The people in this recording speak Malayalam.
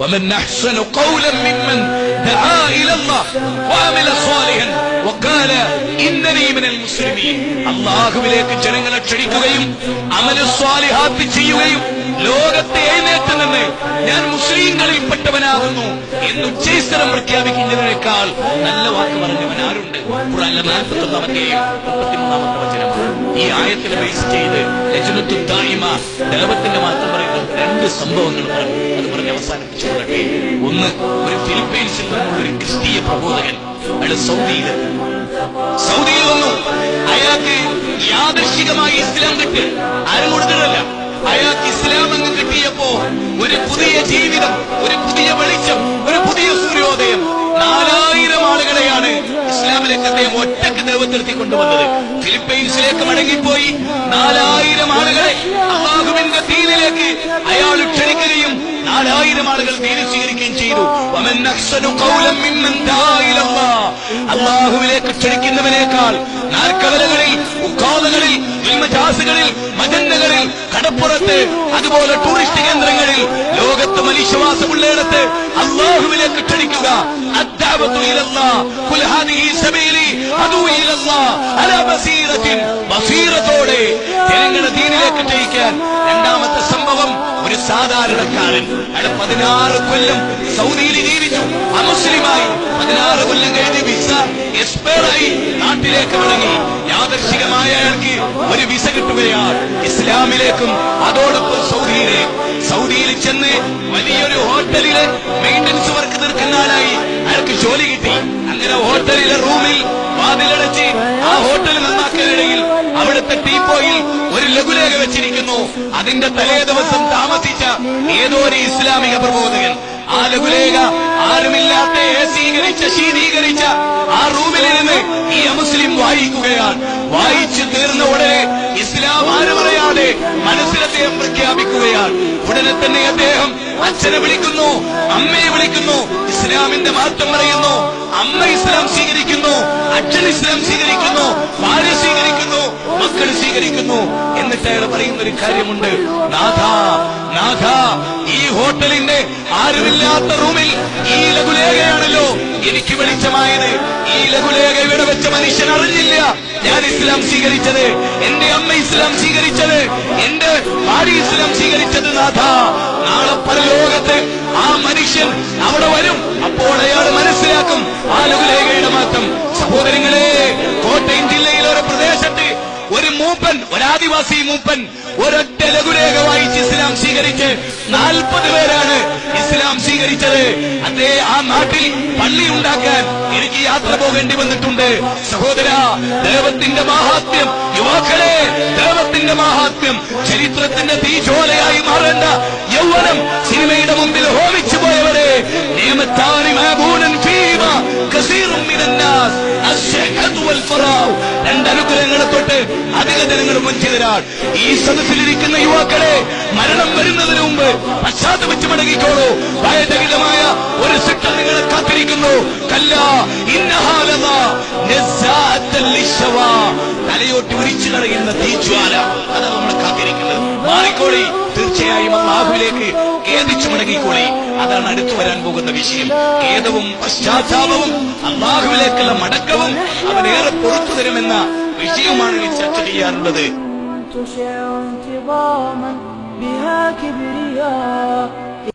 ومن أحسن قولا ممن دعا إلى الله وعمل صالحا وقال إنني من المسلمين. അല്ലാഹുവിലേക്ക് ജനങ്ങളെ ക്ഷണിക്കുകയും അമൽ സ്വാലിഹാത്ത് ചെയ്യുകയും ലോകത്തെ എഴുന്നേറ്റ് നിന്ന് ഞാൻ മുസ്ലിങ്ങളിൽപ്പെട്ടവനാകുന്നു എന്ന് ഉച്ചൈസ്തരം പ്രഖ്യാപിക്കുന്നതിനേക്കാൾ നല്ല വാക്ക് പറഞ്ഞവൻ ആരുണ്ട്? ഖുർആനിലെ 41-ാമത്തെ 33-ാമത്തെ വചനമാണ്. ഈ ആയത്തിനെ ബേസ് ചെയ്ത് ലജ്നത്തു ദായിമ ദഅവത്തിന്റെ മാത്രം പറയുന്ന രണ്ട് സംഭവങ്ങൾ പറഞ്ഞു. അത് പറഞ്ഞ് അവസാനിപ്പിച്ചുകൊള്ളട്ടെ. ഒന്ന്, ഒരു ഫിലിപ്പൈൻസിൽ നിന്നുള്ള ഒരു ക്രിസ്തീയ പ്രബോധകൻ അയാൾ സൗദിയിൽ വന്നു. അയാൾക്ക് യാദൃശ്ചികമായി ഇസ്ലാം കിട്ടി. ആരും കൊടുത്തിട്ടല്ല. അയാൾക്ക് ഇസ്ലാം അങ്ങ് കിട്ടിയപ്പോ ഒരു പുതിയ ജീവിതം, ഒരു പുതിയ വെളിച്ചം, ഒരു പുതിയ സൂര്യോദയം. 4000 ആളുകളെയാണ് ഇസ്ലാമിലേക്ക് അദ്ദേഹം ഒറ്റക്ക് ദൈവത്തിലെത്തി കൊണ്ടുവന്നത്. ഫിലിപ്പൈൻസിലേക്ക് മടങ്ങിപ്പോയി 4000 ആളുകളെ അല്ലാഹുവിന്റെ ദീനിലേക്ക് അയാൾ ക്ഷണിക്കുകയും 4000 ആളുകൾ ദീന് സ്വീകരിക്കുകയും ചെയ്തു. അല്ലാഹുവിലേക്ക് ക്ഷണിക്കുന്നവനേക്കാൾ നാൽക്കവലകളിൽ, ഉഖാദകളിൽ, മജാസുകളിൽ, മജന്നകളിൽ, കടപ്പുറത്ത്, അതുപോലെ ടൂറിസ്റ്റ് കേന്ദ്രങ്ങളിൽ, ലോകത്ത് മനുഷ്യവാസമുള്ളയിടത്ത് അല്ലാഹുവിലേക്ക് ക്ഷണിക്കുക. ബസീറത്തോടെ ജനങ്ങളെ ദീനിലേക്ക് ക്ഷണിക്കാൻ. രണ്ടാമത്തെ സംഭവം, ഒരു സാധാരണക്കാരൻ. അയാൾ 16 കൊല്ലം സൗദിയിൽ ജീവിച്ചു, അമുസ്ലിമായി. 16 കൊല്ലം കഴിഞ്ഞ് വിസ എക്സ്പയറായി നാട്ടിലേക്ക് മടങ്ങി. യാദർശികമായ അയാൾക്ക് ഒരു വിസ കിട്ടുകയാണ് ഇസ്ലാമിലേക്കും അതോടൊപ്പം സൗദിയിൽ ചെന്ന് വലിയൊരു ഹോട്ടലിലെ മെയിന്റനൻസ് വർക്ക് തീർക്കുന്ന ആളായി അയാൾക്ക് ജോലി കിട്ടി. അങ്ങനെ ഹോട്ടലിലെ റൂമിൽ വാതിലടച്ച് ആ ഹോട്ടൽ നന്നാക്കാനിടയിൽ അവിടുത്തെ ടീപ്പോയിൽ ഒരു ലഘുലേഖ വെച്ചിരിക്കുന്നു. അതിന്റെ തലേ ദിവസം താമസിച്ച ഏതോ ഒരു ഇസ്ലാമിക പ്രബോധകൻ ആ ലഘുലേഖ ആരുമില്ലാത്ത ശീതീകരിച്ച ആ റൂമിലിരുന്ന് ഈ അമുസ്ലിം വായിക്കുകയാണ്. വായിച്ചു തീർന്ന ഉടനെ ഇസ്ലാം ആരും അറിയാതെ മനസ്സിൽ അദ്ദേഹം പ്രഖ്യാപിക്കുകയാണ്. ഉടനെ തന്നെ അദ്ദേഹം അച്ഛനെ വിളിക്കുന്നു, അമ്മയെ വിളിക്കുന്നു, ഇസ്ലാമിന്റെ മാറ്റം പറയുന്നു. അമ്മ ഇസ്ലാം സ്വീകരിക്കുന്നു, അച്ഛൻ ഇസ്ലാം സ്വീകരിക്കുന്നു, ഭാര്യ സ്വീകരിക്കുന്നു, മക്കൾ സ്വീകരിക്കുന്നു. എന്നിട്ട് അയാൾ പറയുന്ന ഒരു കാര്യമുണ്ട്, നാഥ, ഈ ഹോട്ടലിന്റെ ആരുമില്ലാത്ത റൂമിൽ ഈ ലഘുലേഖയാണല്ലോ എനിക്ക് വെളിച്ചമായത്. ഈ ലഘുലേഖ ഇവിടെ വെച്ച മനുഷ്യൻ അറിഞ്ഞില്ല ഞാൻ ഇസ്ലാം സ്വീകരിച്ചത്, എന്റെ അമ്മ ഇസ്ലാം സ്വീകരിച്ചത്, എന്റെ ഭാര്യ ഇസ്ലാം സ്വീകരിച്ചത്. നാഥ, നാളെ പരലോകത്ത് ആ മനുഷ്യൻ അവിടെ വരും. അപ്പോൾ അയാൾ മനസ്സിലാക്കും ആ ലഘുലേഖയുടെ മാറ്റം. സഹോദരങ്ങളെ, കോട്ടയം ജില്ലയിലെ ഒരു പ്രദേശത്ത് ഒരു മൂപ്പൻ, ഒരു ആദിവാസി മൂപ്പൻ ഒരൊറ്റ ലഘുലേഖ വായിച്ച് ഇസ്ലാം സ്വീകരിച്ച് 40 പേരാണ് ഇസ്ലാം സ്വീകരിച്ചത്. അതേ ആ നാട്ടിൽ പള്ളി ഉണ്ടാക്കാൻ എനിക്ക് യാത്ര പോകേണ്ടി വന്നിട്ടുണ്ട്. സഹോദര, ദൈവത്തിന്റെ മാഹാത്മ്യം, യുവാക്കളെ, ദൈവത്തിന്റെ മാഹാത്മ്യം, ചരിത്രത്തിന്റെ തീജ്വാലയായി മാറേണ്ട യൗവനം സിനിമയുടെ മുമ്പിൽ ഹോമിച്ചു പോയവരെ, രണ്ടനുഗ്രഹങ്ങളെ തൊട്ട് അധിക ജനങ്ങൾ വഞ്ചിതരാണ്. ഈ സദസ്സിലിരിക്കുന്ന യുവാക്കളെ, മരണം വരുന്നതിന് മുമ്പ് പശ്ചാത്തപിച്ച് മടങ്ങിക്കോളൂ. ഭയചകിതമായ ഒരു ശിക്ഷ നിങ്ങളെ കാത്തിരിക്കുന്നു. തലയോട്ടി ഉരിച്ചു കളയുന്ന തീജ്വാല, അതാണ് നമ്മളെ കാത്തിരിക്കുന്നത്. മാറിക്കോളി, തീർച്ചയായും അല്ലാഹുവിലേക്ക് ഖേദിച്ചു മടങ്ങിക്കോളി. അതാണ് അടുത്തു വരാൻ പോകുന്ന വിഷയം. ഖേദവും പശ്ചാത്താപവും അല്ലാഹുവിലേക്കുള്ള മടക്കവും അവനേറെ പുറത്തു തരുമെന്ന വിഷയമാണ് ഈ ചർച്ച ചെയ്യാറുള്ളത്.